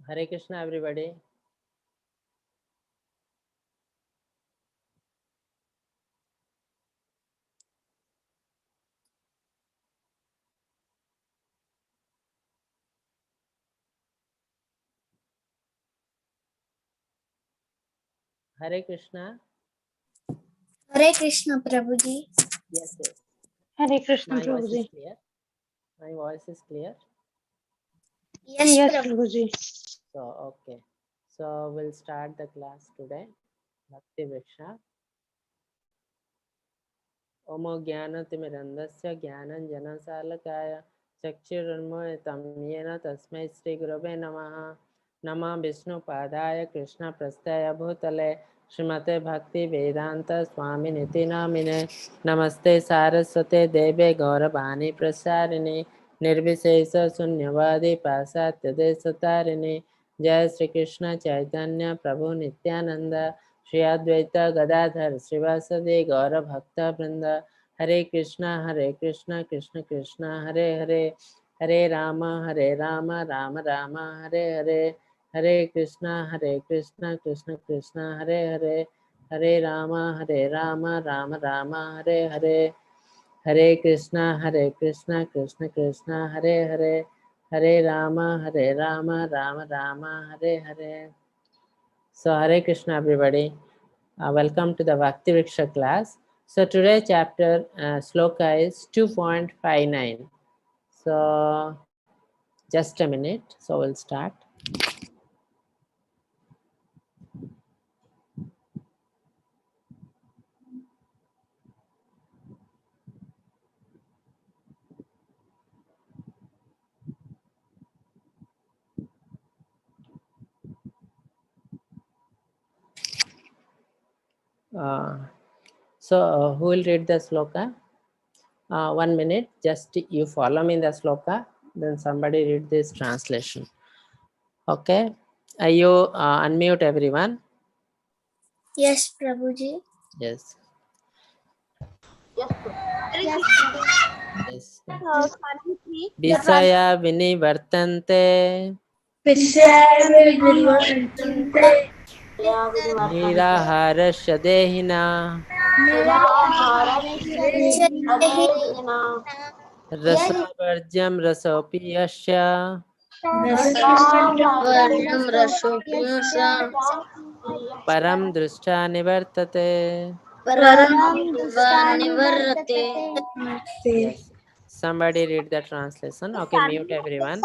Hare Krishna, everybody. Hare Krishna. Hare Krishna, Prabhuji. Yes, yes. Hare Krishna, My voice is Prabhuji. clear. My voice is clear. Yes, Yes, Prabhuji. Prabhuji. So, okay. So, we'll start the class today. Bhakti Vriksha. Omo Jnanatimirandasya Jnananjana Salakaya Chakshurunmohitam Yena Tasmai Shri Gurave Namaha Nama Vishnu Padaya Krishna Prasthaya Bhutale Srimate Bhakti Vedanta Swami Niti Namine Namaste Saraswate Deve Gauravani Prasarine Nirvisesa Sunyavadi Pasatya Desatarini Jai Shri Krishna Chaitanya Prabhu Nityananda Shri Advaita Gadadhar Srivasadi Gaura Bhakta Vrinda Hare Krishna Krishna Krishna Hare Hare Hare Rama Rama Rama Hare Hare Hare Krishna Krishna Krishna Hare Hare Hare Rama Rama Rama Hare Hare Hare Krishna Krishna Krishna Hare Hare Hare Rama Rama Hare Hare. So Hare Krishna, everybody. Welcome to the Bhakti Vriksha class. So today chapter sloka is 2.59. So just a minute. So we'll start. So who will read the sloka? 1 minute. Just you follow me in the sloka. Then somebody read this translation. Okay. You unmute everyone. Yes, Prabhuji. Yes. Yes, Yes. Visaya vinivartante Niraharasya dehina Rasavarjam rasopi yasya Param drishta nivartate. Yes. Somebody read the translation. Okay, mute everyone.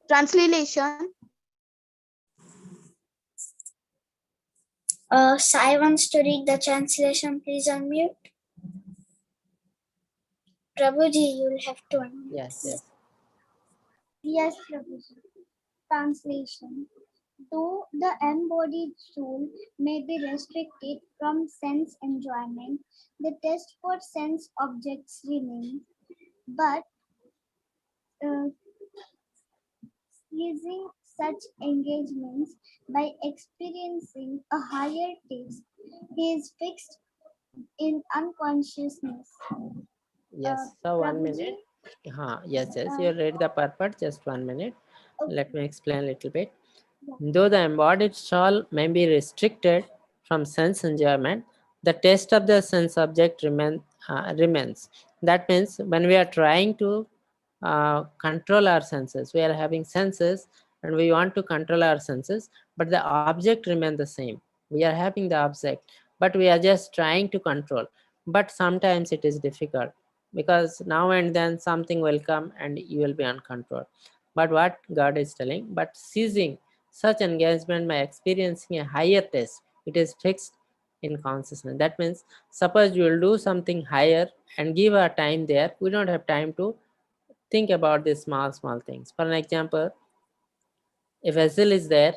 Translation. Sai wants to read the translation. Please unmute. Prabhuji, you'll have to unmute. Yes. Yes, Prabhuji. Translation. Though the embodied soul may be restricted from sense enjoyment, the test for sense objects remains, but seizing such engagements by experiencing a higher taste, he is fixed in unconsciousness. Yes. So 1 minute. Yes. You read the purport. Just 1 minute. Let me explain a little bit. Though the embodied soul may be restricted from sense enjoyment, the taste of the sense object remains. That means when we are trying to control our senses, we are having senses and we want to control our senses, but the object remains the same. We are having the object, but we are just trying to control. But sometimes it is difficult because now and then something will come and you will be uncontrolled. But what God is telling, but ceasing such engagement by experiencing a higher taste, it is fixed in consciousness. That means, suppose you will do something higher and give a time there, we don't have time to think about these small things. For an example, if a vessel is there,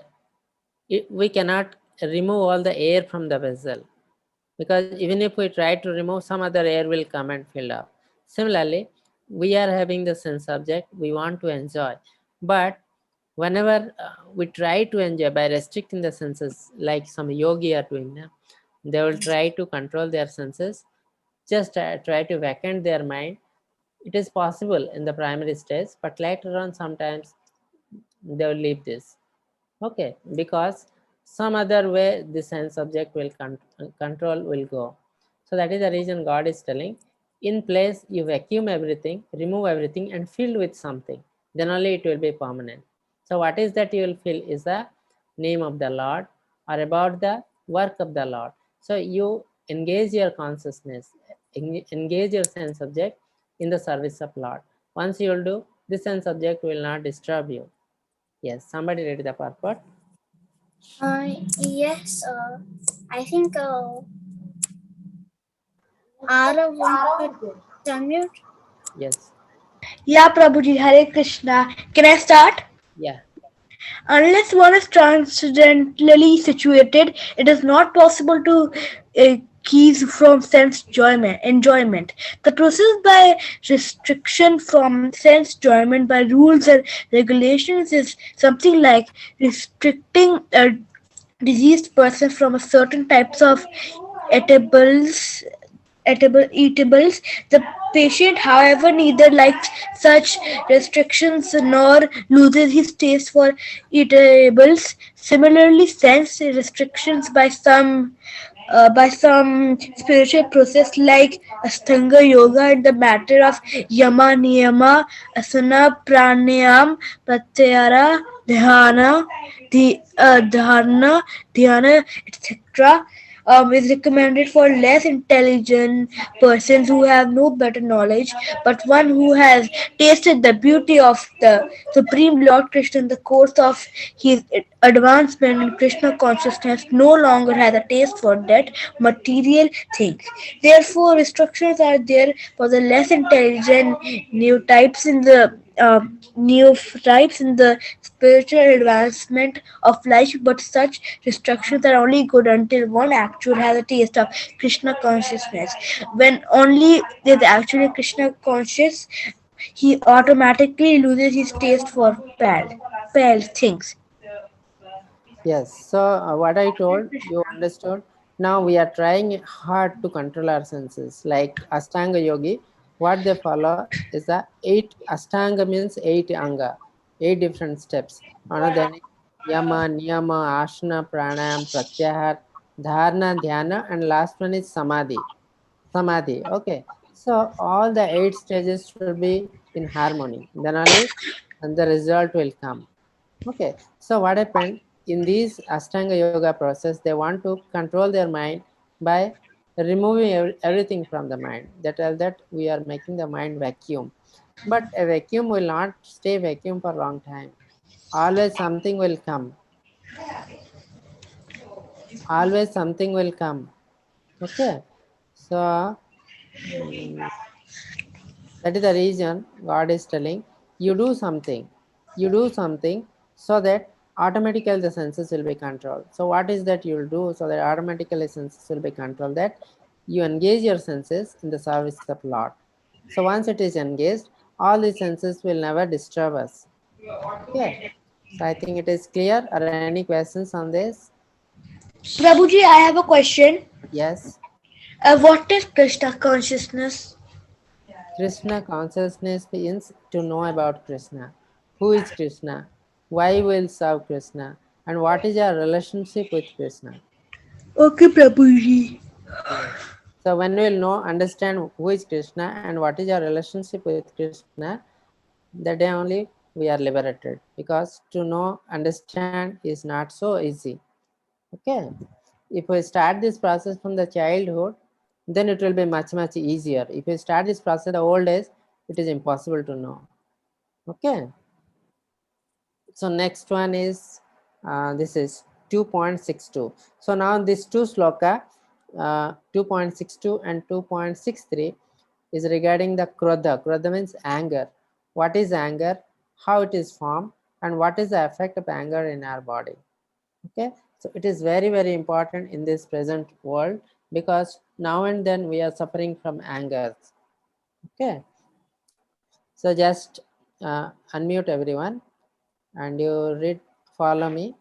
we cannot remove all the air from the vessel, because even if we try to remove, some other air will come and fill up. Similarly, we are having the sense object, we want to enjoy, but whenever we try to enjoy by restricting the senses, like some yogi are doing now, they will try to control their senses, just try to vacant their mind. It is possible in the primary stage, but later on sometimes they will leave this. Okay, because some other way the sense object will control will go. So that is the reason God is telling, in place you vacuum everything, remove everything and fill with something, then only it will be permanent. So what is that you will fill is the name of the Lord or about the work of the Lord. So you engage your consciousness, engage your sense object in the service of Lord. Once you will do, this sense object will not disturb you. Yes, somebody read the purport. Yes, I think Ara wants to unmute. Yes. Yeah, Prabhuji, Hare Krishna. Can I start? Yeah. Unless one is transcendently situated, it is not possible to keys from sense enjoyment. The process by restriction from sense enjoyment by rules and regulations is something like restricting a diseased person from a certain types of edibles eatables. The patient, however, neither likes such restrictions nor loses his taste for eatables. Similarly, sense restrictions by some spiritual process like Ashtanga yoga and the matter of yama, niyama, asana, pranayam, pratyahara, dharana, dhyana, etc. Is recommended for less intelligent persons who have no better knowledge, but one who has tasted the beauty of the Supreme Lord Krishna in the course of his advancement in Krishna consciousness no longer has a taste for that material things. Therefore, restrictions are there for the less intelligent new types in the spiritual advancement of life, but such restrictions are only good until one actually has a taste of Krishna consciousness. When only is actually Krishna conscious, he automatically loses his taste for pale things. Yes. So what I told, you understood. Now we are trying hard to control our senses. Like Ashtanga Yogi, what they follow is the 8 Ashtanga means 8 anga, 8 different steps. Another Yama, Niyama, Asana, Pranayam, Pratyahar, Dharana, Dhyana, and last one is Samadhi. Samadhi. Okay. So all the 8 stages should be in harmony. Then only and the result will come. Okay. So what happened in this Ashtanga yoga process? They want to control their mind by removing everything from the mind. That we are making the mind vacuum. But a vacuum will not stay vacuum for a long time. Always something will come. Always something will come. Okay. So mm, that is the reason God is telling you do something. You do something so that automatically the senses will be controlled. So what is that you will do so that automatically senses will be controlled? That you engage your senses in the service of Lord. So once it is engaged, all the senses will never disturb us. Okay. So I think it is clear. Are any questions on this? Prabhuji, I have a question. Yes. What is Krishna consciousness? Krishna consciousness means to know about Krishna. Who is Krishna? Why will serve Krishna? And what is our relationship with Krishna? Okay, Prabhuji. Yes. So when we will know, understand who is Krishna and what is our relationship with Krishna, that day only we are liberated. Because to know, understand is not so easy. Okay. If we start this process from the childhood, then it will be much easier. If we start this process at the old age, it is impossible to know. Okay. So next one is this is 2.62. So now this two sloka 2.62 and 2.63 is regarding the krodha. Krodha means anger. What is anger, how it is formed, and what is the effect of anger in our body? Okay. So it is very important in this present world, because now and then we are suffering from anger. Okay. So just unmute everyone and you read, follow me.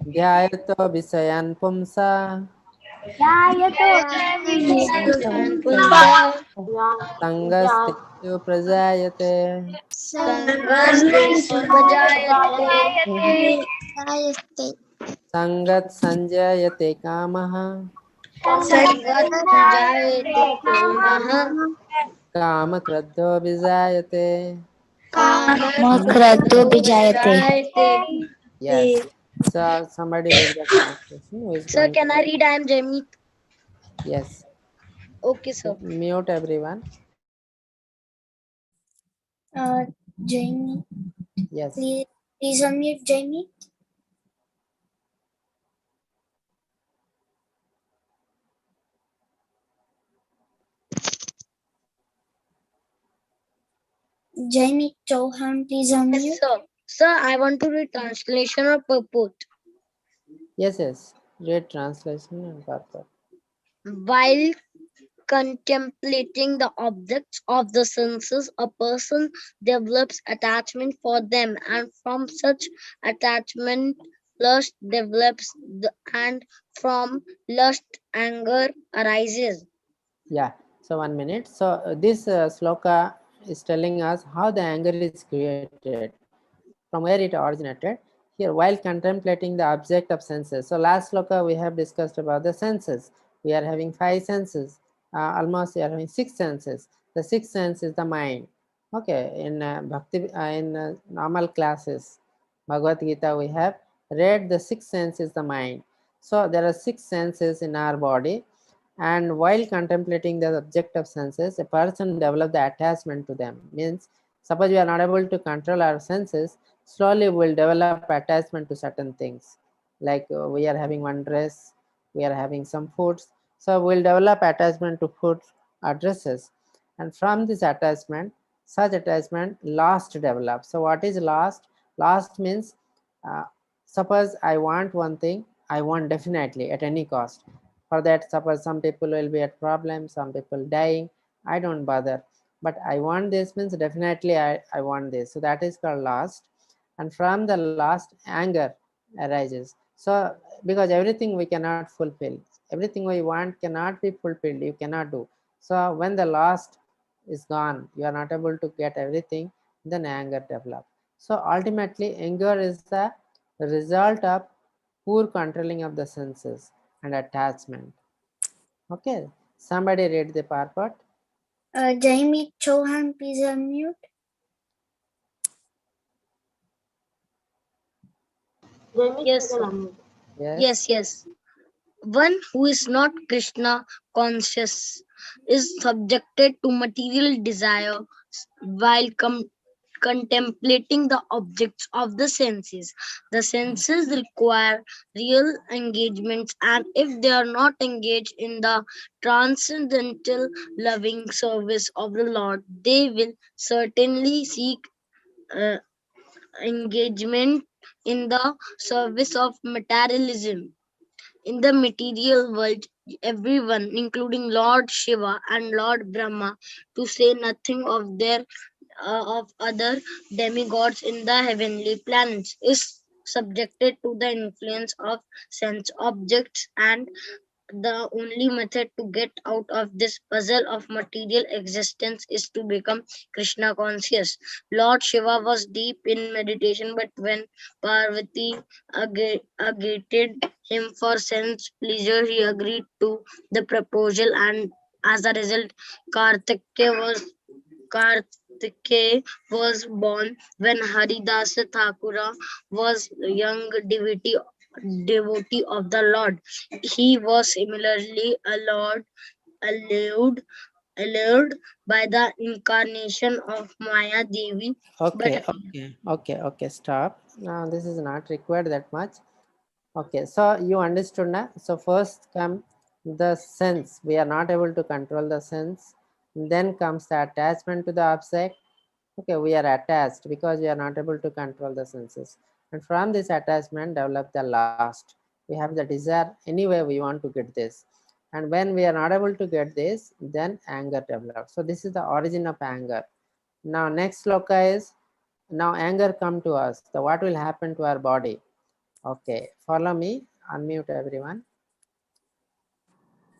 Dhyayato visayan pumsa Sangastesu prajayate. Sangat sanjayate kamaha. Kama kradho vijayate. Yes. So somebody read the translation. Who is Sir, going can to I read? I am Jamie. Yes. Okay, sir. Mute everyone. Jamie, Yes. please unmute Jamie. Jamie Chauhan, please unmute. Yes, sir. Sir, I want to read translation or purport. Yes, yes. Read translation and purport. While contemplating the objects of the senses, a person develops attachment for them, and from such attachment, lust develops, and from lust, anger arises. Yeah. So 1 minute. So this sloka is telling us how the anger is created, from where it originated. Here, while contemplating the object of senses. So last sloka we have discussed about the senses. We are having 5 senses. Almost we are having 6 senses. The 6th sense is the mind. Okay. In Bhakti, in normal classes, Bhagavad Gita, we have read the 6th sense is the mind. So there are 6 senses in our body, and while contemplating the object of senses, a person develops the attachment to them. Means, suppose we are not able to control our senses, slowly we will develop attachment to certain things. Like we are having one dress, we are having some foods, so we will develop attachment to food or dresses. And from this attachment, such attachment, lust develops. So what is lust? Lust means, uh, suppose I want one thing, I want definitely at any cost. For that, suppose some people will be at problems, some people dying, I don't bother, but I want this means definitely I want this. So that is called lust. And from the lust, anger arises. So because everything we cannot fulfill, everything we want cannot be fulfilled, you cannot do. So when the lust is gone, you are not able to get everything, then anger develops. So ultimately anger is the result of poor controlling of the senses and attachment. Okay, somebody read the purport. Jamie Chauhan, please unmute. Yes, sir. Yes. Yes. One who is not Krishna conscious is subjected to material desire while contemplating the objects of the senses. The senses require real engagements, and if they are not engaged in the transcendental loving service of the Lord, they will certainly seek uh, engagement in the service of materialism. In the material world, everyone, including Lord Shiva and Lord Brahma, to say nothing of their of other demigods in the heavenly planets, is subjected to the influence of sense objects, and the only method to get out of this puzzle of material existence is to become Krishna conscious. Lord Shiva was deep in meditation, but when Parvati agitated him for sense pleasure, he agreed to the proposal, and as a result, Kartikeya was born when Haridasa Thakura was a young devotee of the Lord. He was similarly allured by the incarnation of Maya Devi. Okay, But okay, stop. Now this is not required that much. Okay, so you understood now. So first come the sense. We are not able to control the sense. Then comes the attachment to the object. Okay, we are attached because we are not able to control the senses. And from this attachment develop the lust. We have the desire anyway we want to get this. And when we are not able to get this, then anger develops. So this is the origin of anger. Now next sloka is, now anger come to us. So what will happen to our body? Okay, follow me, unmute everyone.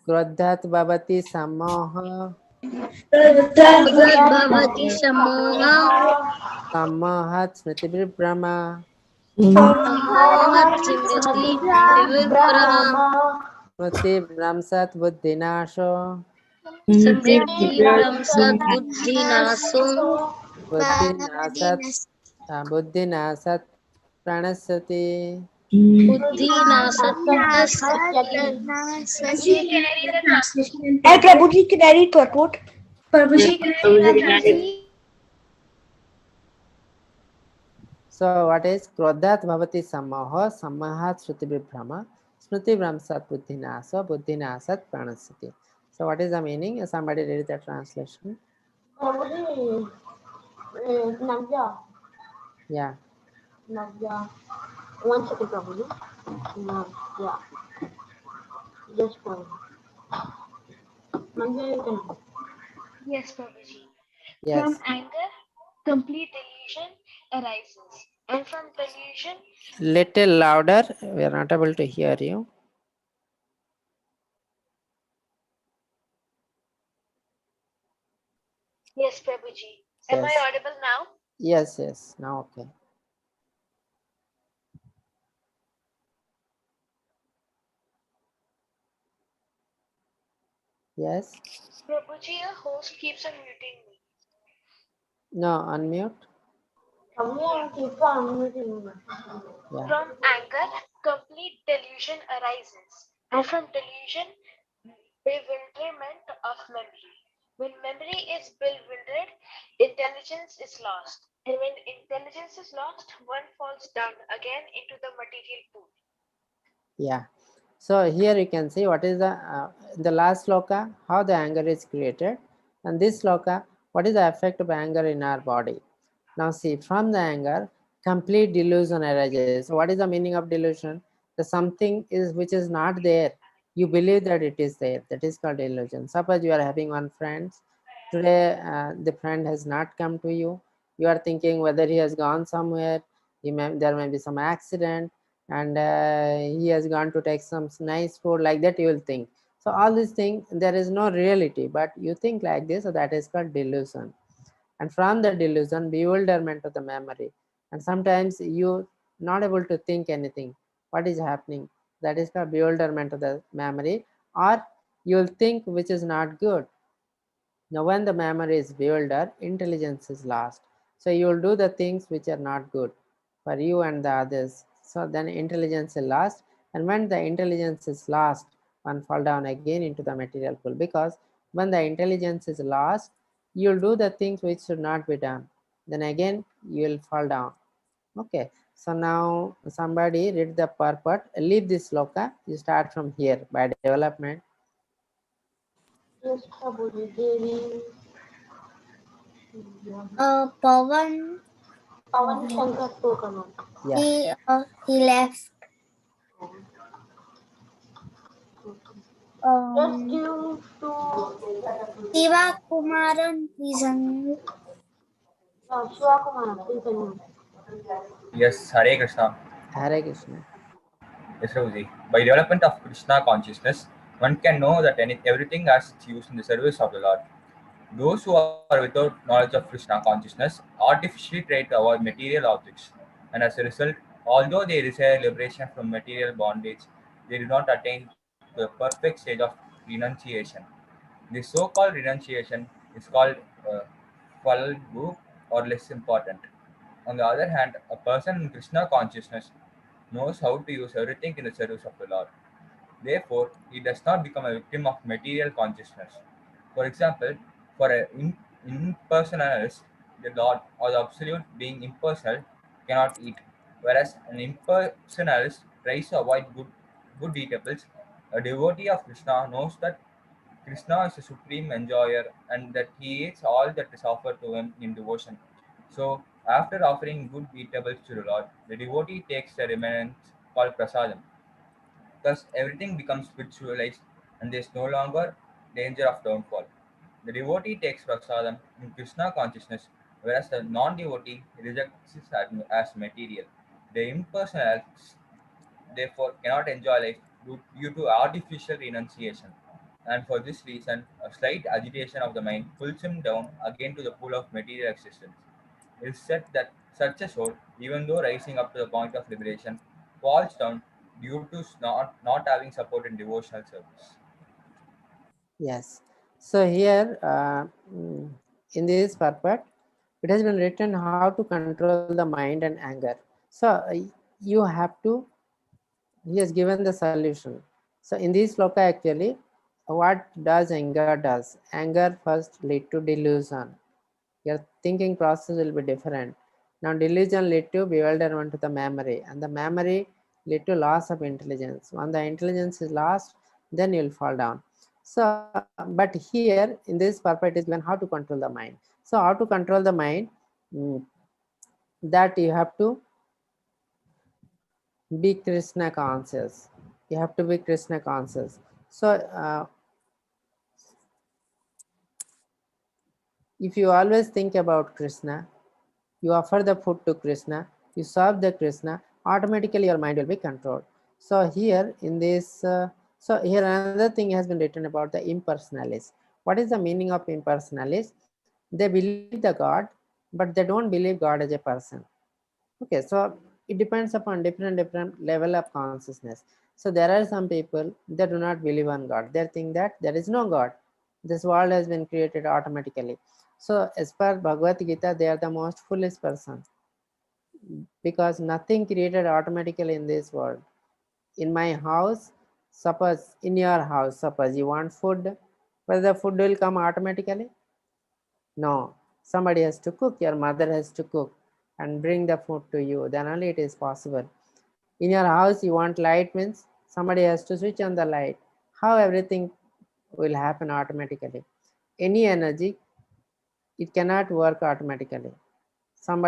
क्रोधात् भवति सम्मोहः Bhavati samoha सम्मोहात् स्मृतिविभ्रमः samohat simriti vivrama स्मृतिभ्रंशात् बुद्धिनाशो simriti vramsat buddhi naso बुद्धिनाशात् बुद्धिनाशात् प्रणश्यति buddhi nasat pranasati. Prabhuji, can I read the translation? Hey, Prabhuji, can I read purport? Prabhuji, can I read the translation? So what is krodhat bhavati sammoha sammohat shruti vibhrama smriti vramsat buddhinasa buddhinasat pranasati. So what is the meaning? Somebody read the translation. Navya. Yeah. Navya. One second, Prabhuji. Navya. Just one. Navya, you can. Yes, Prabhuji. Yes. From anger, complete delusion arises. And from delusion, Little louder. We are not able to hear you. yes, Prabhuji. Am I Yes. audible now? Yes. Yes. Now okay. Yes. Prabhuji, a host keeps on muting me. No. Unmute. Navya, keep on unmuting. Yeah. From anger, complete delusion arises. And from delusion, bewilderment of memory. When memory is bewildered, intelligence is lost. And when intelligence is lost, one falls down again into the material pool. Yeah. So here you can see what is the last sloka, how the anger is created, and this sloka, what is the effect of anger in our body. Now see, from the anger, complete delusion arises. So what is the meaning of delusion? The something is which is not there. You believe that it is there. That is called delusion. Suppose you are having one friend. Today, the friend has not come to you. You are thinking whether he has gone somewhere. There may be some accident, and he has gone to take some nice food. Like that, you will think. So all these things, there is no reality, but you think like this. So that is called delusion. And from the delusion, bewilderment of the memory, and sometimes you not able to think anything what is happening. That is called bewilderment of the memory, or you'll think which is not good. Now when the memory is bewildered, intelligence is lost, so you will do the things which are not good for you and the others. So then intelligence is lost, and when the intelligence is lost, one fall down again into the material pool, because when the intelligence is lost, you'll do the things which should not be done, then again you will fall down. Okay, so now somebody read the purport, leave this sloka, you start from here by development. Yes, Prabhuji. Devi. Pawan, Pawan Shankar Tokaman. Yeah. he left. Just give to Siva Kumaran, please unmute. Shiva Kumar. Please unmute. Yes, Hare Krishna. Hare Krishna. Yes, Prabhuji. By development of Krishna consciousness, one can know that everything has its use in the service of the Lord. Those who are without knowledge of Krishna consciousness artificially try to avoid material objects, and as a result, although they desire liberation from material bondage, they do not attain to a perfect stage of renunciation. This so-called renunciation is called uh, falbu or less important. On the other hand, a person in Krishna consciousness knows how to use everything in the service of the Lord. Therefore, he does not become a victim of material consciousness. For example, for an impersonalist, the Lord or the absolute being impersonal cannot eat, whereas an impersonalist tries to avoid good eatables. A devotee of Krishna knows that Krishna is a supreme enjoyer and that he eats all that is offered to him in devotion. So, after offering good eatables to the Lord, the devotee takes the remnants called prasadam. Thus, everything becomes spiritualized and there is no longer danger of downfall. The devotee takes prasadam in Krishna consciousness, whereas the non devotee rejects it as material. The impersonalists, therefore, cannot enjoy life due to artificial renunciation. and for this reason, a slight agitation of the mind pulls him down again to the pool of material existence. It is said that such a soul, even though rising up to the point of liberation, falls down due to not having support in devotional service. Yes. So here, in this purport, it has been written how to control the mind and anger. So you have to, he has given the solution. So in this sloka actually, what does anger does? Anger first lead to delusion. Your thinking process will be different. Now delusion lead to bewilderment to the memory, and the memory lead to loss of intelligence. When the intelligence is lost, then you will fall down. So, but here in this purport is given how to control the mind. So how to control the mind? Mm, that you have to be Krishna conscious. You have to be Krishna conscious. So if you always think about Krishna, you offer the food to Krishna, you serve the Krishna, automatically your mind will be controlled. So here in this, so here another thing has been written about the impersonalists. What is the meaning of impersonalists? They believe the God, but they don't believe God as a person. Okay, so it depends upon different level of consciousness. So there are some people that do not believe on God. They think that there is no God. This world has been created automatically. So as per Bhagavad Gita, they are the most foolish person, because nothing created automatically in this world. In my house, suppose in your house, suppose you want food, whether the food will come automatically? No, somebody has to cook. Your mother has to cook and bring the food to you. Then only it is possible. In your house, you want light, means somebody has to switch on the light. How everything will happen automatically? Any energy, it cannot work automatically. Some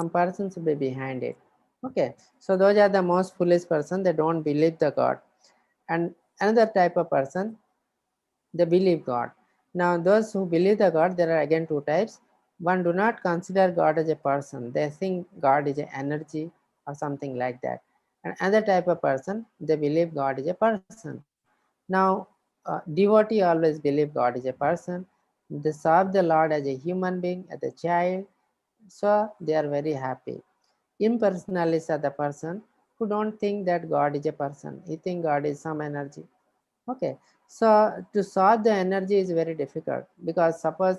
persons will be behind it. Okay, so those are the most foolish person. They don't believe the God. And another type of person, they believe God. Now those who believe the God, there are again two types. One do not consider God as a person. They think God is an energy or something like that. And another type of person, they believe God is a person. Now devotee always believe God is a person. They serve the Lord as a human being, as a child. So they are very happy. Impersonalists are the person who don't think that God is a person. He think God is some energy. Okay, so to solve the energy is very difficult, because suppose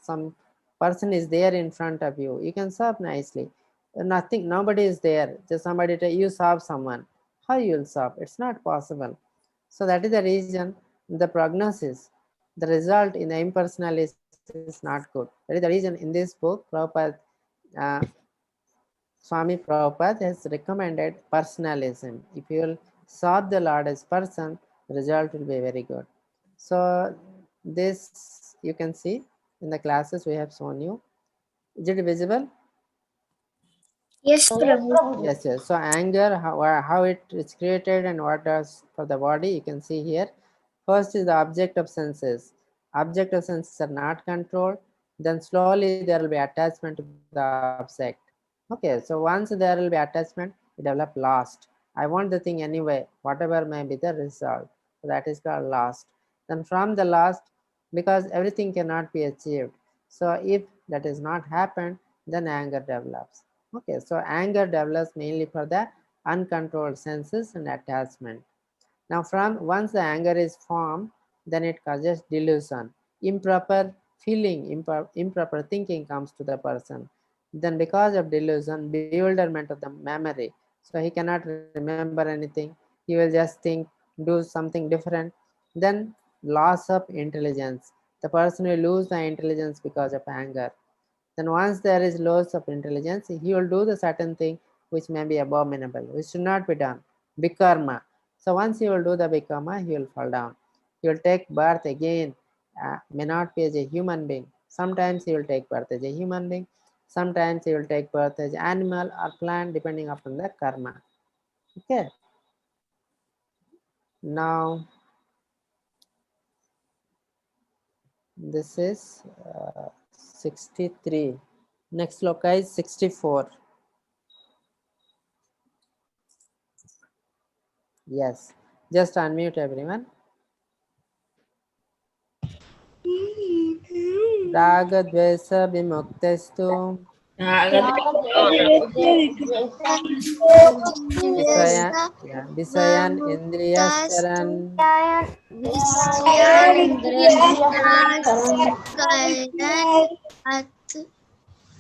some person is there in front of you, you can solve nicely. Nothing, nobody is there, just somebody you solve someone. How you will solve? It's not possible. So that is the reason the prognosis, the result in the impersonalist is not good. That is the reason in this book, Prabhupada, uh, Swami Prabhupada has recommended personalism. If you will serve the Lord as person, the result will be very good. So this you can see in the classes we have shown you. Is it visible? Yes, Prabhu. Yes, yes. So anger, how it is created and what does for the body, you can see here. First is the object of senses. Object of senses are not controlled. Then slowly there will be attachment to the object. Okay, so once there will be attachment, you develop lust. I want the thing anyway, whatever may be the result. So that is called lust. Then from the lust, because everything cannot be achieved. So if that is not happened, then anger develops. Okay, so anger develops mainly for the uncontrolled senses and attachment. Now from once the anger is formed, then it causes delusion. Improper feeling, improper thinking comes to the person. Then because of delusion, bewilderment of the memory. So he cannot remember anything. He will just think, do something different. Then loss of intelligence. The person will lose the intelligence because of anger. Then once there is loss of intelligence, he will do the certain thing which may be abominable, which should not be done. Bikarma. So once he will do the bikarma, he will fall down. He will take birth again, may not be as a human being. Sometimes he will take birth as a human being. Sometimes he will take birth as animal or plant, depending upon the karma. Okay. Now this is 63. Next sloka is 64. Yes, just unmute everyone. Ragadvesa vimuktestu Visaya, yeah, Visayan Indriyacharan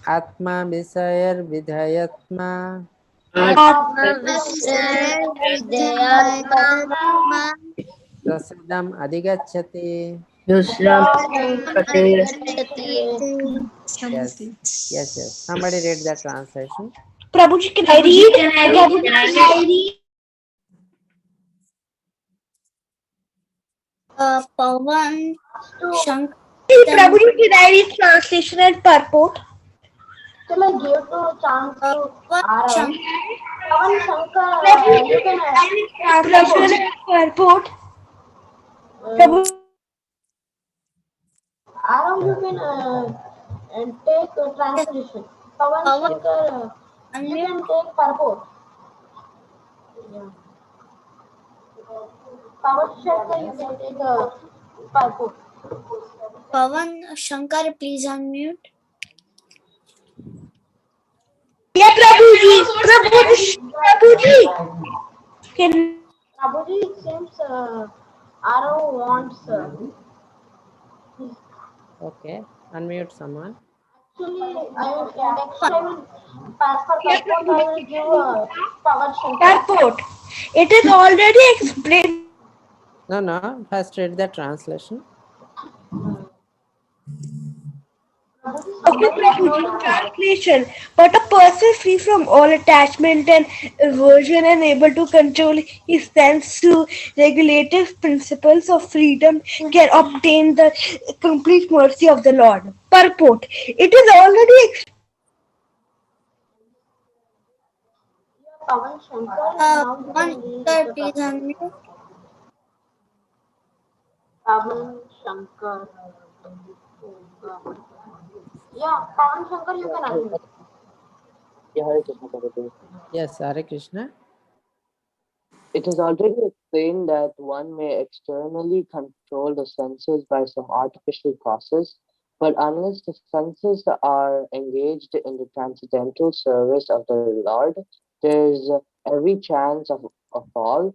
Atma Visayar Vidhayatma Prasadam Adhigachati. Yes, yes. Somebody read the translation. Prabhuji, can I read? Prabhuji, can I read? Pavan Shankar. Prabhuji, can I read translation and purport? Shall I give to chance to Pavan Arav? Shankar. Pavan Shankar, Prabhuji, you can can I read translation and purport? uh, Prabhuji, Arav, you can take translation. Pavan Pavan Shankar, you can take purport. Yeah. Pavan Shankar, you can take purport. Pavan Shankar, please unmute. yeah, Prabhuji, Prabhuji, can Prabhuji, it seems Arav wants. Okay, unmute someone. Actually, next I will, for purport, I will give Pavan Shankar. purport? It is already explained. No, first read the translation. Okay, Prabhuji, translation. But a person free from all attachment and aversion and able to control his sense through regulative principles of freedom can obtain the complete mercy of the Lord. Purport. It is already Pavan Shankar, now you Pavan can read Shankar, the please purport. unmute. Pavan Shankar. Yeah, Pavan Shankar, you can unmute. Hare Krishna Prabhupada. Yes, Hare Krishna. It is already explained that one may externally control the senses by some artificial process, but unless the senses are engaged in the transcendental service of the Lord, there is every chance of fall.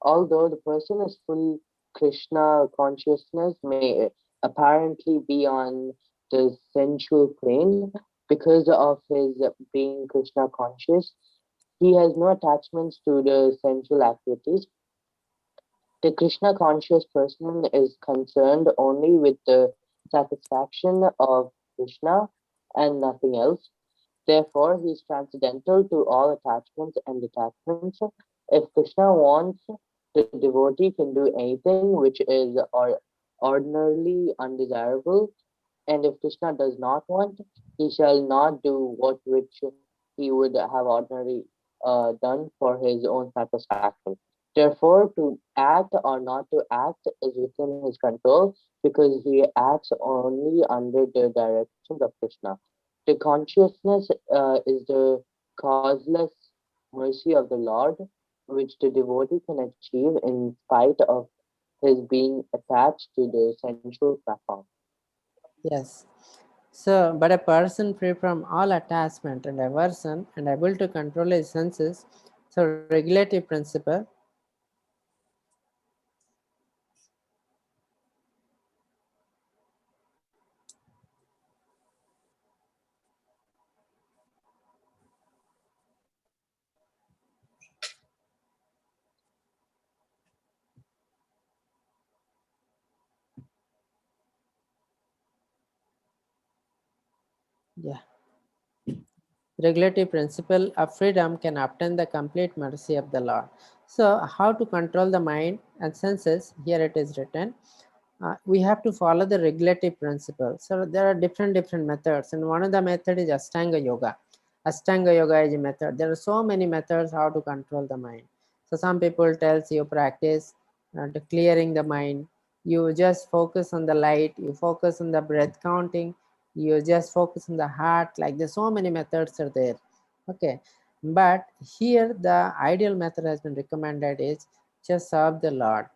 Although the person is full Krishna consciousness may apparently be on the sensual plane because of his being Krishna conscious. He has no attachments to the sensual activities. The Krishna conscious person is concerned only with the satisfaction of Krishna and nothing else. Therefore, he is transcendental to all attachments and detachments. If Krishna wants, the devotee can do anything which is ordinarily undesirable, and if Krishna does not want, he shall not do what which he would have ordinarily done for his own satisfaction. Therefore, to act or not to act is within his control because he acts only under the directions of Krishna. The consciousness is the causeless mercy of the Lord, which the devotee can achieve in spite of his being attached to the sensual platform. Yes. So, but a person free from all attachment and aversion and able to control his senses, so regulative principle. Yeah. Regulative principle of freedom can obtain the complete mercy of the Lord. So, how to control the mind and senses? Here it is written. We have to follow the regulative principle. So, there are different methods, and one of the method is Ashtanga Yoga. Ashtanga Yoga is a method. There are so many methods how to control the mind. So, some people tells you practice to clearing the mind. You just focus on the light. You focus on the breath counting, you just focus on the heart. Like there's so many methods are there. Okay, but here the ideal method has been recommended is just serve the Lord.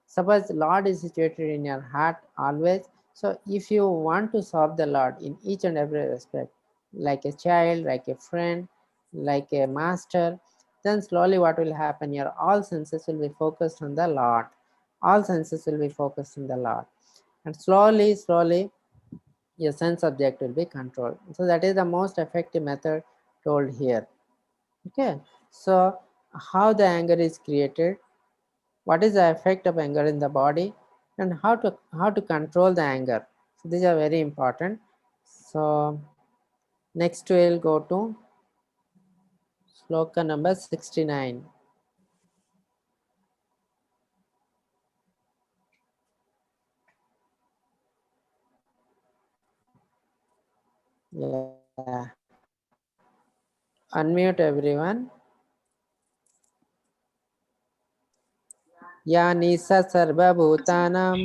Suppose Lord is situated in your heart always, So if you want to serve the Lord in each and every respect, like a child, like a friend, like a master, then slowly what will happen, your all senses will be focused on the Lord. All senses will be focused on the Lord. And slowly, your sense object will be controlled. So that is the most effective method told here. Okay. So how the anger is created, what is the effect of anger in the body, and how to control the anger. So these are very important. So next we'll go to sloka number 69. Yeah, unmute everyone. या निसा सर्वभूतानां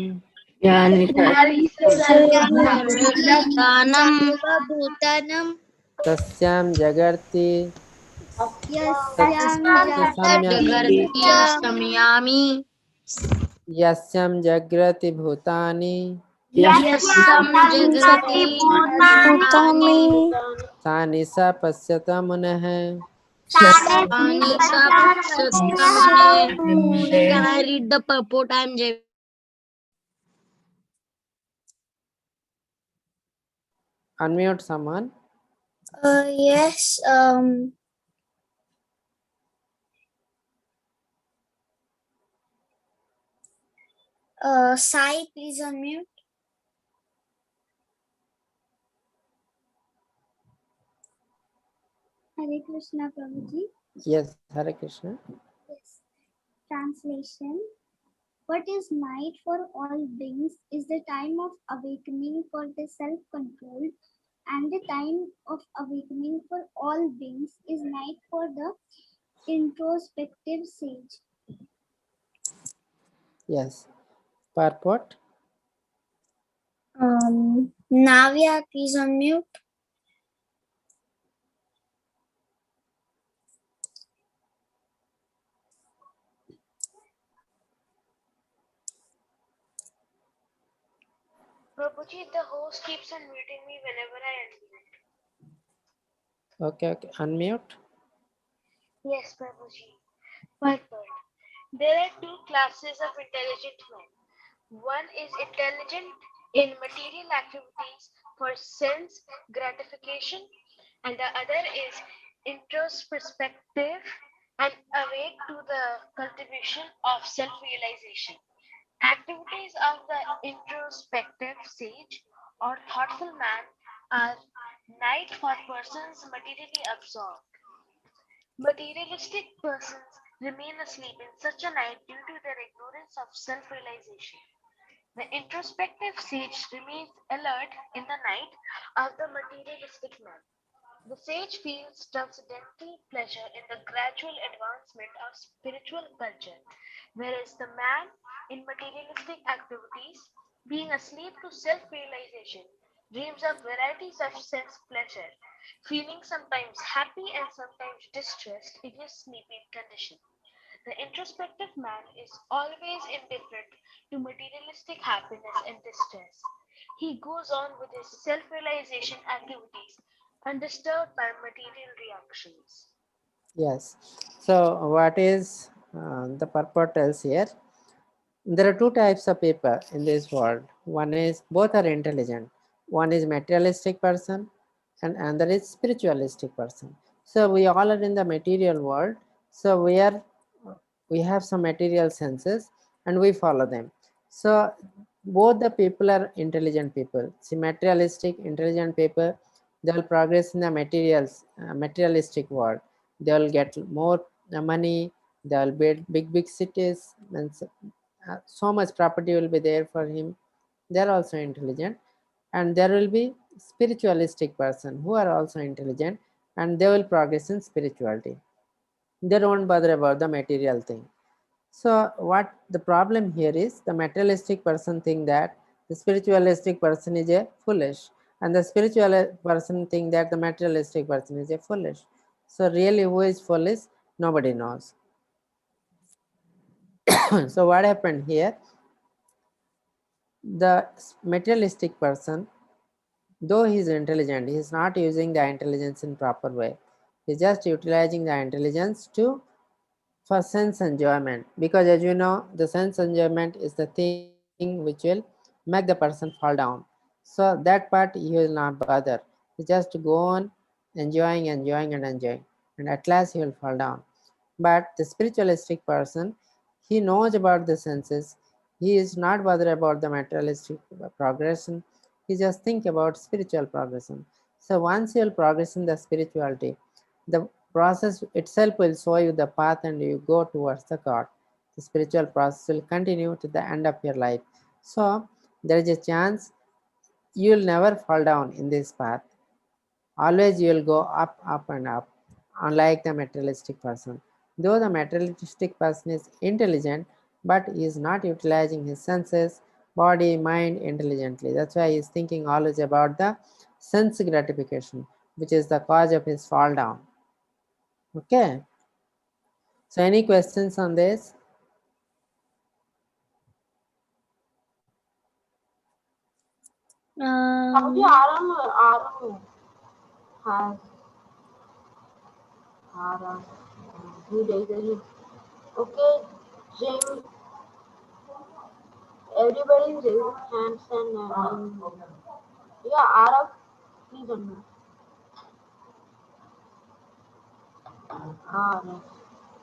सर्वभूतानां तस्यां जगर्ति Yasyam सम्यक् जगर्ति jagrati संयामि यस्यं जग्रति भूतानि यस्सं जगति भूतानि सा निशा पश्यत मुनः. तानि सप्तमने. Can I read the purport? I am Jay. Unmute someone. Yes. Sai, please unmute. Hare Krishna Prabhuji. Yes, Hare Krishna. Yes. Translation. What is night for all beings is the time of awakening for the self-control, and the time of awakening for all beings is night for the introspective sage. Yes. Purport. Navya, please unmute. Prabhuji, the host keeps on muting me whenever I unmute. Okay. Unmute. Yes, Prabhuji. Purport. There are two classes of intelligent men. One is intelligent in material activities for sense gratification, and the other is introspective and awake to the cultivation of self-realization. Activities of the introspective sage or thoughtful man are night for persons materially absorbed. Materialistic persons remain asleep in such a night due to their ignorance of self-realization. The introspective sage remains alert in the night of the materialistic man. The sage feels transcendental pleasure in the gradual advancement of spiritual culture, whereas the man in materialistic activities, being asleep to self-realization, dreams of varieties of sense pleasure, feeling sometimes happy and sometimes distressed in his sleeping condition. The introspective man is always indifferent to materialistic happiness and distress. He goes on with his self-realization activities undisturbed by material reactions. Yes. So what is the purport tells here? There are two types of people in this world. One is, both are intelligent. One is materialistic person and another is spiritualistic person. So we all are in the material world. So we have some material senses and we follow them. So both the people are intelligent people. See, materialistic, intelligent people, they will progress in the materialistic world. They will get more money, they will build big cities, and so much property will be there for him. They are also intelligent. And there will be spiritualistic person who are also intelligent, and they will progress in spirituality. They don't bother about the material thing. So what the problem here is, the materialistic person think that the spiritualistic person is a foolish, and the spiritual person think that the materialistic person is a foolish. So really, who is foolish? Nobody knows. So what happened here? The materialistic person, though he is intelligent, he is not using the intelligence in proper way. He is just utilizing the intelligence to for sense enjoyment, because as you know, the sense enjoyment is the thing which will make the person fall down. So that part he will not bother. He just go on enjoying, and at last he will fall down. But the spiritualistic person, he knows about the senses. He is not bothered about the materialistic progression. He just think about spiritual progression. So once you will progress in the spirituality, the process itself will show you the path and you go towards the God. The spiritual process will continue to the end of your life. So there is a chance you will never fall down in this path. Always you will go up, up and up, unlike the materialistic person. Though the materialistic person is intelligent, but he is not utilizing his senses, body, mind intelligently. That's why he is thinking always about the sense gratification, which is the cause of his fall down. Okay. So any questions on this? Saudi Aram has Aram. Who does it? Okay, Jim. Everybody raise hands and yeah, Aram, please unmute. Aram.